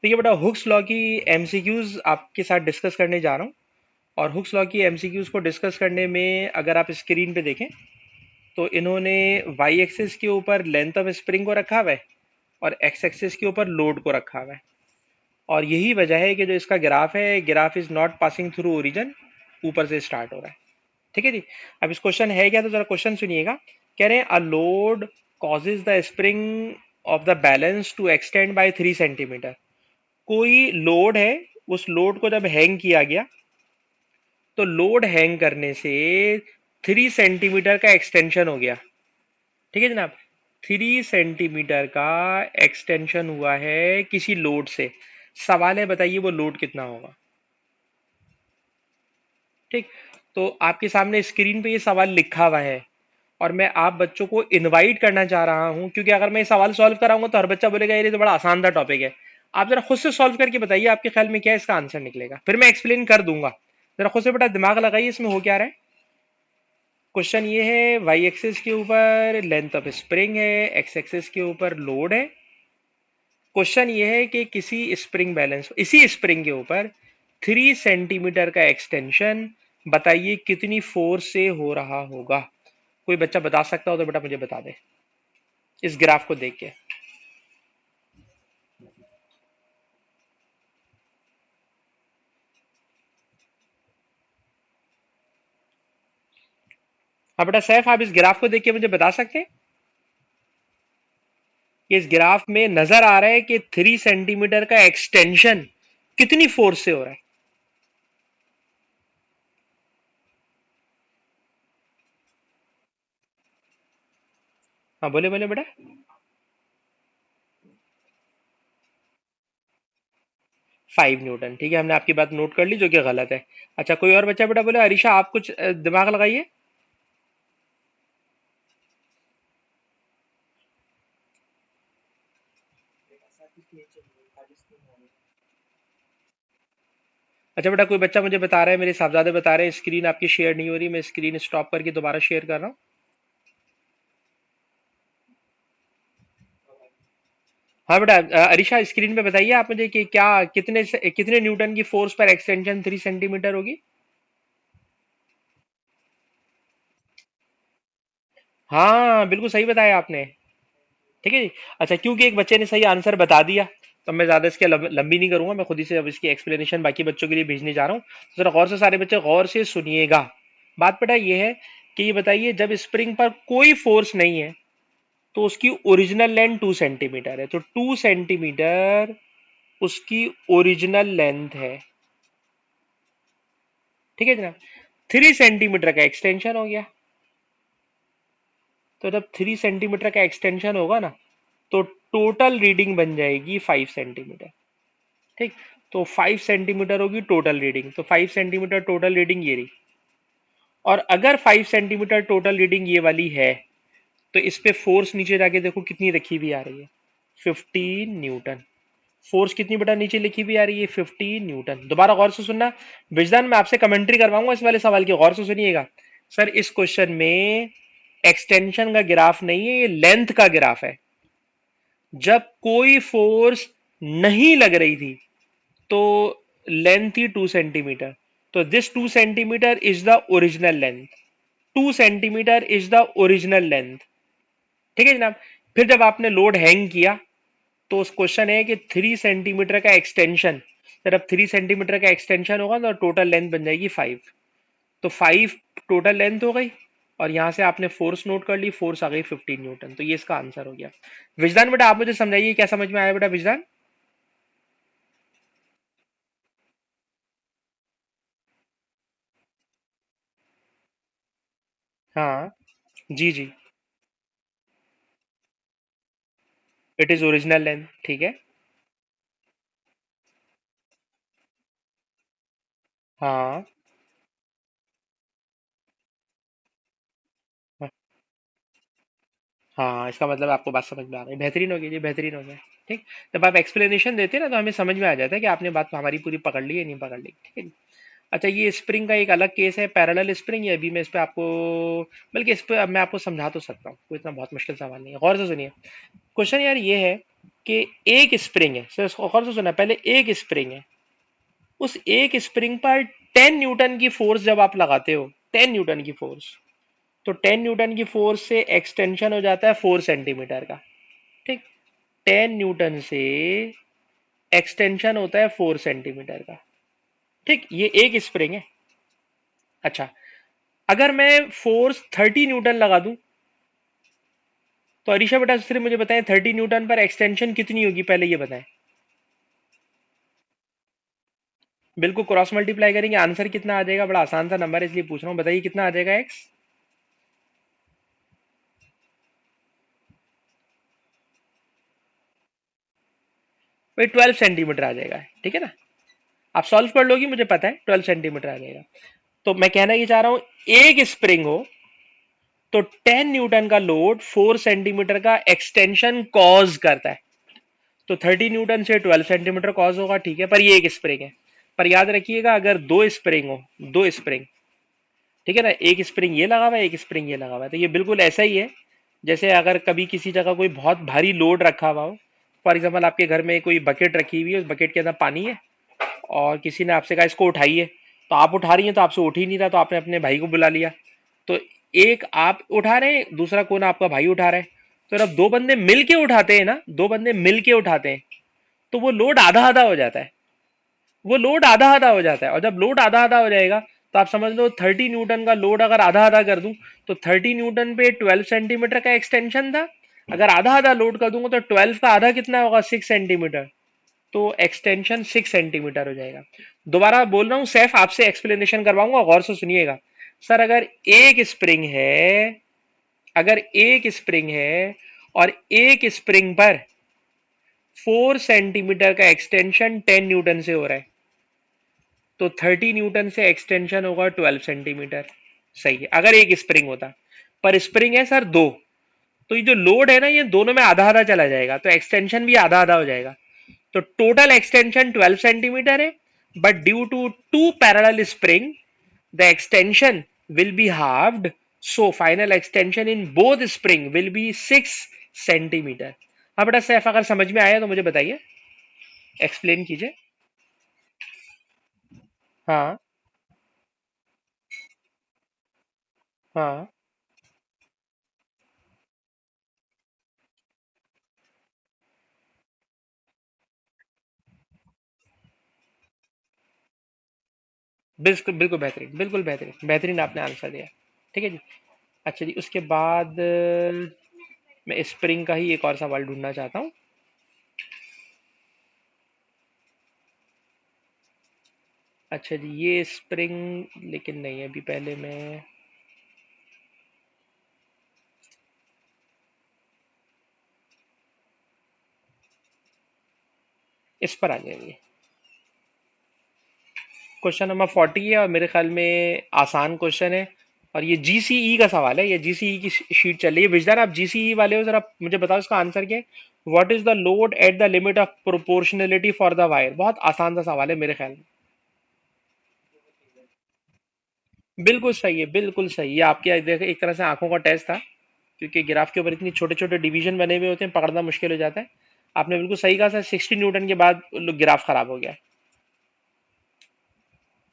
तो ये बेटा हुक्स लॉ की एमसीक्यूज आपके साथ डिस्कस करने जा रहा हूँ। और हुक्स लॉ की एमसीक्यूज को डिस्कस करने में अगर आप स्क्रीन पे देखें तो इन्होंने वाई एक्सिस के ऊपर लेंथ ऑफ स्प्रिंग को रखा हुआ है और एक्स एक्सिस के ऊपर लोड को रखा हुआ है। और यही वजह है कि जो इसका ग्राफ है, graph is not passing through origin, ऊपर से स्टार्ट हो रहा है। ठीक है जी। अब इस क्वेश्चन है क्या, तो जरा क्वेश्चन सुनिएगा। कह रहे हैं a load causes the spring of the balance to extend by 3 centimeter. कोई लोड है, उस लोड को जब हैंग किया गया तो लोड हैंग करने से 3 सेंटीमीटर का एक्सटेंशन हो गया। ठीक है जनाब, 3 सेंटीमीटर का एक्सटेंशन हुआ है किसी लोड से। सवाल है, बताइए वो लोड कितना होगा। ठीक। तो आपके सामने स्क्रीन पे ये सवाल लिखा हुआ है और मैं आप बच्चों को इनवाइट करना चाह रहा हूं, क्योंकि अगर मैं ये सवाल सॉल्व कराऊंगा तो हर बच्चा बोलेगा ये तो बड़ा आसान था टॉपिक है। आप जरा खुद से सॉल्व करके बताइए आपके ख्याल में क्या इसका आंसर निकलेगा, फिर मैं एक्सप्लेन कर दूंगा। जरा खुद से बेटा दिमाग लगाइए इसमें हो क्या रहा है। क्वेश्चन ये है, वाई एक्सिस के ऊपर लेंथ ऑफ स्प्रिंग है, एक्स एक्सिस के ऊपर लोड है। क्वेश्चन ये है कि किसी स्प्रिंग बैलेंस, इसी स्प्रिंग के ऊपर 3 सेंटीमीटर का एक्सटेंशन, बताइए कितनी फोर्स से हो रहा होगा। कोई बच्चा बता सकता हो तो बेटा मुझे बता दे इस ग्राफ को देख के। हाँ बेटा सैफ, आप इस ग्राफ को देख के मुझे बता सकते हैं कि इस ग्राफ में नजर आ रहा है कि 3 सेंटीमीटर का एक्सटेंशन कितनी फोर्स से हो रहा है। हाँ बोले बोले बेटा। 5 न्यूटन, ठीक है, हमने आपकी बात नोट कर ली जो कि गलत है। अच्छा कोई और बच्चा बेटा बोले, अरीशा आप कुछ दिमाग लगाइए। अच्छा बेटा कोई बच्चा मुझे बता रहा है, मेरे साहबजादे बता रहे हैं स्क्रीन आपकी शेयर नहीं हो रही, मैं स्क्रीन स्टॉप करके दोबारा शेयर कर रहा हूँ। हाँ बेटा अरीशा स्क्रीन पे बताइए आप मुझे कि क्या कितने न्यूटन की फोर्स पर एक्सटेंशन 3 सेंटीमीटर होगी। हाँ बिल्कुल सही बताया आपने। ठीक है जी। अच्छा क्योंकि एक बच्चे ने सही आंसर बता दिया तो मैं ज्यादा इसके लंबी नहीं करूंगा, मैं खुद ही से अब इसकी एक्सप्लेनेशन बाकी बच्चों के लिए भेजने जा रहा हूँ। तो जरा गौर से सारे बच्चे गौर से सुनिएगा। बात बेटा ये है कि ये बताइए जब स्प्रिंग पर कोई फोर्स नहीं है तो उसकी ओरिजिनल लेंथ 2 सेंटीमीटर है, तो 2 सेंटीमीटर उसकी ओरिजिनल लेंथ है। ठीक है जनाब, 3 सेंटीमीटर का एक्सटेंशन हो गया। तो जब 3 सेंटीमीटर का एक्सटेंशन होगा ना तो टोटल रीडिंग बन जाएगी 5 सेंटीमीटर। ठीक। तो 5 सेंटीमीटर होगी टोटल रीडिंग, तो 5 सेंटीमीटर टोटल रीडिंग ये रही। और अगर 5 सेंटीमीटर टोटल रीडिंग ये वाली है तो इस पे फोर्स नीचे जाके देखो कितनी रखी हुई आ रही है, 15 न्यूटन। फोर्स कितनी बेटा नीचे लिखी हुई आ रही है, 15 न्यूटन। दोबारा गौर से सुनना, विजदान मैं आपसे कमेंट्री करवाऊंगा इस वाले सवाल की, गौर से सुनिएगा। सर इस क्वेश्चन में एक्सटेंशन का ग्राफ नहीं है, ये लेंथ का ग्राफ है। जब कोई फोर्स नहीं लग रही थी तो लेंथ थी 2 सेंटीमीटर, तो this 2 centimetre is the original length. 2 centimetre is the original length. ठीक है जनाब। फिर जब आपने लोड हैंग किया तो उस क्वेश्चन है कि 3 सेंटीमीटर का एक्सटेंशन, जब 3 सेंटीमीटर का एक्सटेंशन होगा तो टोटल लेंथ बन जाएगी 5। तो 5 टोटल लेंथ हो गई और यहां से आपने फोर्स नोट कर ली, फोर्स आ गई 15 न्यूटन, तो ये इसका आंसर हो गया। विजदान बेटा आप मुझे समझाइए क्या समझ में आया बेटा विजदान। हाँ जी जी। इट इज ओरिजिनल लेंथ, ठीक है। हाँ हाँ, इसका मतलब आपको बात समझ में आ गई, बेहतरीन हो गई जी, बेहतरीन हो गया। ठीक। जब आप एक्सप्लेनेशन देते हैं ना तो हमें समझ में आ जाता है कि आपने बात हमारी पूरी पकड़ ली है नहीं पकड़ ली। ठीक है जी। अच्छा, ये स्प्रिंग का एक अलग केस है, पैरेलल स्प्रिंग। ये अभी मैं इस पे आपको, बल्कि इस पे अब मैं आपको समझा तो सकता हूँ, कोई इतना बहुत मुश्किल सवाल नहीं है। गौर से सुनिए, क्वेश्चन यार ये है कि एक स्प्रिंग है, सर इसको गौर से सुना, पहले एक स्प्रिंग है, उस एक स्प्रिंग पर 10 न्यूटन की फोर्स जब आप लगाते हो, 10 न्यूटन की फोर्स, तो 10 न्यूटन की फोर्स से एक्सटेंशन हो जाता है 4 सेंटीमीटर का। ठीक, 10 न्यूटन से एक्सटेंशन होता है 4 सेंटीमीटर का। ठीक, ये एक स्प्रिंग है। अच्छा, अगर मैं फोर्स 30 न्यूटन लगा दूं, तो अरीशा बेटा सिर्फ मुझे बताएं 30 न्यूटन पर एक्सटेंशन कितनी होगी, पहले ये बताएं। बिल्कुल क्रॉस मल्टीप्लाई करेंगे, आंसर कितना आ जाएगा? बड़ा आसान सा नंबर है इसलिए पूछ रहा हूँ, बताइए कितना आ जाएगा एक्स? भाई 12 सेंटीमीटर आ जाएगा, ठीक है ना। आप सॉल्व कर लोगी, मुझे पता है 12 सेंटीमीटर आ जाएगा। तो मैं कहना ये चाह रहा हूं, एक स्प्रिंग हो तो 10 न्यूटन का लोड 4 सेंटीमीटर का एक्सटेंशन कॉज करता है। तो 30 न्यूटन से 12 सेंटीमीटर कॉज होगा, ठीक है, पर ये एक स्प्रिंग है। पर याद रखिएगा, अगर दो स्प्रिंग हो, दो स्प्रिंग, ठीक है ना, एक स्प्रिंग ये लगा हुआ है, एक स्प्रिंग ये लगा हुआ है, तो ये बिल्कुल ऐसा ही है जैसे अगर कभी किसी जगह कोई बहुत भारी लोड रखा हुआ हो। फॉर एग्जाम्पल आपके घर में कोई बकेट रखी हुई है, उस बकेट के अंदर पानी है, और किसी ने आपसे कहा इसको उठाइए, तो आप उठा रही हैं, तो आपसे उठ ही नहीं रहा, तो आपने अपने भाई को बुला लिया। तो एक आप उठा रहे हैं, दूसरा कौन, आपका भाई उठा रहा है। तो जब दो बंदे मिल के उठाते हैं ना, दो बंदे मिल के उठाते हैं, तो वो लोड आधा आधा हो जाता है। वो लोड आधा आधा हो जाता है, और जब लोड आधा आधा हो जाएगा, तो आप समझ लो 30 न्यूटन का लोड अगर आधा आधा कर दूं, तो 30 न्यूटन पे 12 सेंटीमीटर का एक्सटेंशन था। अगर आधा आधा लोड कर दूंगा, तो 12 का आधा कितना होगा? 6 सेंटीमीटर। तो एक्सटेंशन 6 सेंटीमीटर हो जाएगा। दोबारा बोल रहा हूं, सैफ आपसे एक्सप्लेनेशन करवाऊंगा, गौर से सुनिएगा। सर अगर एक स्प्रिंग है, अगर एक स्प्रिंग है और एक स्प्रिंग पर 4 सेंटीमीटर का एक्सटेंशन 10 न्यूटन से हो रहा है, तो 30 न्यूटन से एक्सटेंशन होगा 12 सेंटीमीटर। सही है, अगर एक स्प्रिंग होता। पर स्प्रिंग है सर दो, तो ये जो लोड है ना, ये दोनों में आधा आधा चला जाएगा, तो एक्सटेंशन भी आधा आधा हो जाएगा। तो टोटल एक्सटेंशन 12 सेंटीमीटर है, but due to two parallel spring the extension will be halved, so final extension in both spring will be 6 centimeter. हाँ बेटा सैफ, अगर समझ में आया तो मुझे बताइए, एक्सप्लेन कीजिए। हाँ हाँ, बिल्कुल बिल्कुल बेहतरीन, बिल्कुल बेहतरीन, बेहतरीन आपने आंसर दिया। ठीक है जी। अच्छा जी, उसके बाद मैं स्प्रिंग का ही एक और सवाल ढूंढना चाहता हूँ। अच्छा जी, ये स्प्रिंग लेकिन नहीं है, अभी पहले मैं इस पर आ जाएंगे। क्वेश्चन नंबर 40 है, और मेरे ख्याल में आसान क्वेश्चन है, और ये जीसीई का सवाल है, ये जीसीई की शीट चल रही है। विजदार आप जीसीई वाले हो, जरा मुझे बताओ इसका आंसर क्या है। What is the load at the limit of proportionality for the wire? बहुत आसान सा सवाल है मेरे ख्याल में। बिल्कुल सही है, बिल्कुल सही। ये आपके देखो एक तरह से आंखों का टेस्ट था, क्योंकि ग्राफ के ऊपर इतनी छोटे छोटे डिवीजन बने हुए होते हैं, पकड़ना मुश्किल हो जाता है। आपने बिल्कुल सही कहा सर, 60 न्यूटन के बाद ग्राफ खराब हो गया।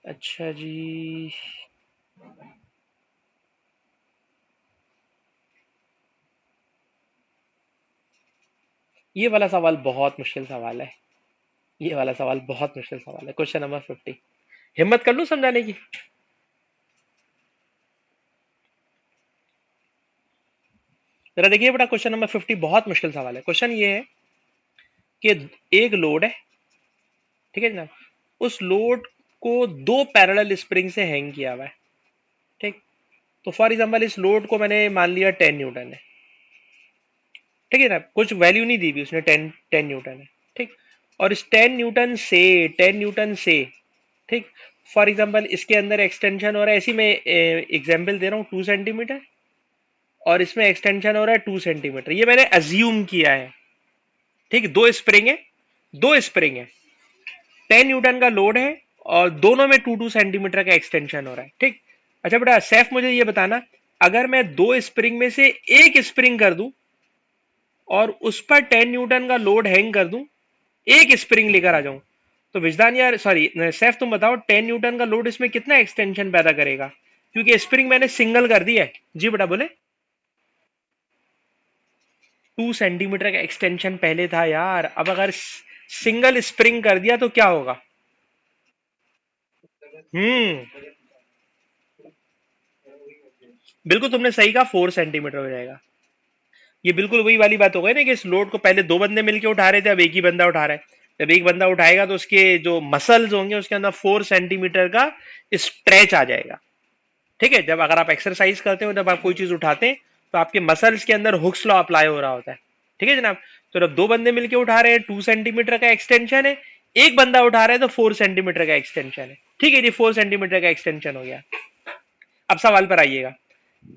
अच्छा जी, ये वाला सवाल बहुत मुश्किल सवाल है। ये वाला सवाल बहुत मुश्किल सवाल है, क्वेश्चन नंबर 50। हिम्मत कर लूं समझाने की? जरा देखिए बेटा, क्वेश्चन नंबर 50 बहुत मुश्किल सवाल है। क्वेश्चन ये है कि एक लोड है, ठीक है ना, उस लोड को दो पैरेलल स्प्रिंग से हैंग किया हुआ है। ठीक, तो फॉर एग्जांपल इस लोड को मैंने मान लिया 10 न्यूटन है, ठीक है ना, कुछ वैल्यू नहीं दी हुई उसने, टेन टेन न्यूटन है। ठीक, और इस 10 न्यूटन से, ठीक, फॉर एग्जांपल इसके अंदर एक्सटेंशन हो रहा है, ऐसी मैं एग्जांपल दे रहा हूँ, 2 सेंटीमीटर, और इसमें एक्सटेंशन हो रहा है 2 सेंटीमीटर, ये मैंने अज्यूम किया है। ठीक, दो स्प्रिंग है, दो स्प्रिंग है, 10 न्यूटन का लोड है, और दोनों में 2 2 सेंटीमीटर का एक्सटेंशन हो रहा है। ठीक। अच्छा बेटा सैफ मुझे ये बताना, अगर मैं दो स्प्रिंग में से एक स्प्रिंग कर दूं और उस पर 10 न्यूटन का लोड हैंग कर दूं, एक स्प्रिंग लेकर आ जाऊं, तो विजदान यार सॉरी सैफ तुम बताओ 10 न्यूटन का लोड इसमें कितना एक्सटेंशन पैदा करेगा, क्योंकि स्प्रिंग मैंने सिंगल कर दी है। जी बेटा बोले। 2 सेंटीमीटर का एक्सटेंशन पहले था यार, अब अगर सिंगल स्प्रिंग कर दिया तो क्या होगा। हम्म। बिल्कुल तुमने सही कहा, 4 सेंटीमीटर हो जाएगा। ये बिल्कुल वही वाली बात हो गई ना कि इस लोड को पहले दो बंदे मिलके उठा रहे थे, अब एक ही बंदा उठा रहा है। जब एक बंदा उठाएगा तो उसके जो मसल्स होंगे उसके अंदर 4 सेंटीमीटर का स्ट्रेच आ जाएगा। ठीक है, जब अगर आप एक्सरसाइज करते हो, जब आप कोई चीज उठाते हैं तो आपके मसल्स के अंदर हुक्स लॉ अप्लाई हो रहा होता है। ठीक है जनाब। तो जब दो बंदे मिलके उठा रहे हैं 2 सेंटीमीटर का एक्सटेंशन है, एक बंदा उठा रहा है तो 4 सेंटीमीटर का एक्सटेंशन है। ठीक है जी, 4 सेंटीमीटर का एक्सटेंशन हो गया। अब सवाल पर आइएगा।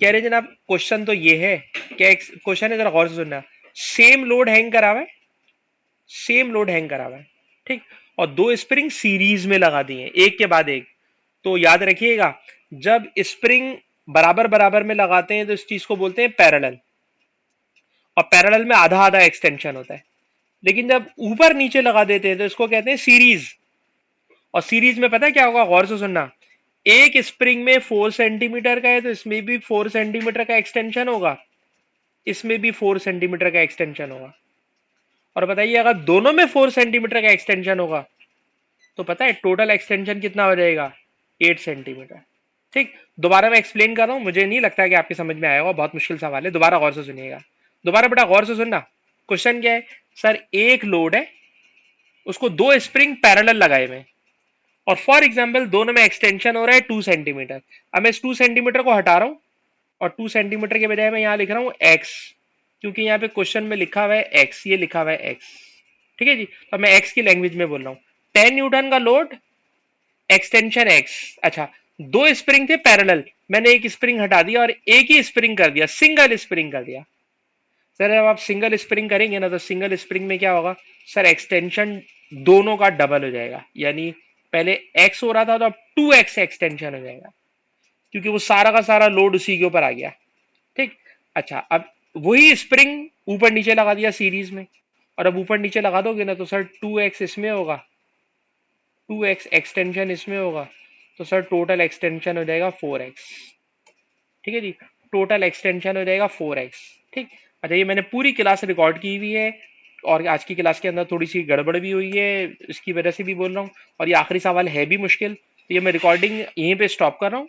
कह रहे जनाब क्वेश्चन तो ये है, क्या क्वेश्चन है, जरा गौर से सुनना। सेम लोड हैंग करा हुआ है, सेम लोड हैंग करा हुआ है। ठीक। और दो स्प्रिंग सीरीज में लगा दी है, एक के बाद एक। तो याद रखिएगा, जब स्प्रिंग बराबर बराबर में लगाते हैं तो इस चीज को बोलते हैं पैरेलल, और पैरेलल में आधा आधा एक्सटेंशन होता है। लेकिन जब ऊपर नीचे लगा देते हैं तो इसको कहते हैं सीरीज। और सीरीज में पता है क्या होगा, गौर से सुनना। एक स्प्रिंग में 4 सेंटीमीटर का है तो इसमें भी 4 सेंटीमीटर का एक्सटेंशन होगा, इसमें भी 4 सेंटीमीटर का एक्सटेंशन होगा। और बताइए अगर दोनों में 4 सेंटीमीटर का एक्सटेंशन होगा तो पता है टोटल एक्सटेंशन कितना हो जाएगा, 8 सेंटीमीटर। ठीक। दोबारा मैं एक्सप्लेन कर रहा हूं, मुझे नहीं लगता कि आपके समझ में आएगा, बहुत मुश्किल सवाल है, दोबारा गौर से सुनिएगा। दोबारा बेटा गौर से सुनना। क्वेश्चन क्या है, सर एक लोड है, उसको दो स्प्रिंग पैरेलल लगाए हुए हैं, और फॉर एग्जाम्पल दोनों में एक्सटेंशन हो रहा है 2 सेंटीमीटर। अब मैं इस 2 सेंटीमीटर को हटा रहा हूं, और 2 सेंटीमीटर के बजाय मैं यहां लिख रहा हूं एक्स, क्योंकि यहाँ पे क्वेश्चन में लिखा हुआ है एक्स, ये लिखा हुआ है एक्स। ठीक है जी, तो मैं एक्स की लैंग्वेज में बोल रहा हूँ। 10 न्यूटन का लोड, एक्सटेंशन एक्स। अच्छा, दो स्प्रिंग थे पैरेलल, मैंने एक स्प्रिंग हटा दिया और एक ही स्प्रिंग कर दिया, सिंगल स्प्रिंग कर दिया। सर जब आप सिंगल स्प्रिंग करेंगे ना तो सिंगल स्प्रिंग में क्या होगा, सर एक्सटेंशन दोनों का डबल हो जाएगा, यानी पहले एक्स हो रहा था तो अब 2x एक्सटेंशन हो जाएगा, क्योंकि वो सारा का सारा लोड उसी के ऊपर आ गया। ठीक। अच्छा, अब वही स्प्रिंग ऊपर नीचे लगा दिया सीरीज में, और अब ऊपर नीचे लगा दोगे ना तो सर 2x इसमें होगा, 2x एक्सटेंशन इसमें होगा, तो सर टोटल एक्सटेंशन हो जाएगा 4x। ठीक है जी, टोटल एक्सटेंशन हो जाएगा 4x। ठीक। अच्छा, ये मैंने पूरी क्लास रिकॉर्ड की हुई है, और आज की क्लास के अंदर थोड़ी सी गड़बड़ भी हुई है, इसकी वजह से भी बोल रहा हूँ, और ये आखिरी सवाल है भी मुश्किल, तो ये मैं रिकॉर्डिंग यहीं पे स्टॉप कर रहा हूँ।